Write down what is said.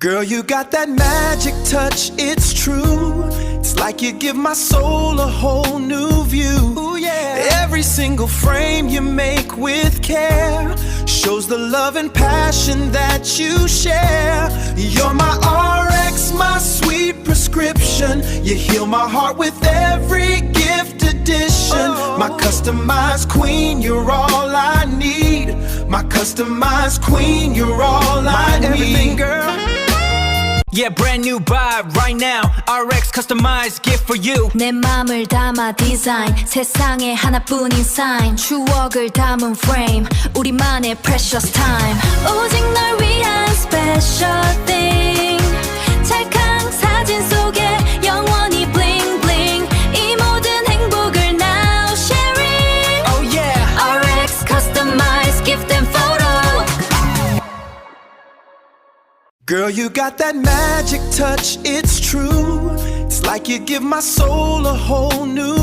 Girl, you got that magic touch, it's true. It's like you give my soul a whole new view. Ooh, yeah. Every single frame you make with care shows the love and passion that you share. You're my RX, my sweet prescription. You heal my heart with every gift addition. My customized queen, you're all I need. My customized queen, you're all I need. Everything, girl. Yeah, brand new vibe right now. RX customized gift for you. 내 맘을 담아 디자인 세상에 하나뿐인 sign 추억을 담은 frame 우리만의 precious time 오직 널 위한 special thing 찰칵 사진 속에 영원히 bling bling 이 모든 행복을 now sharing Oh yeah RX customized gift and photo Girl, you got that magic touch, it's true. It's like you give my soul a whole new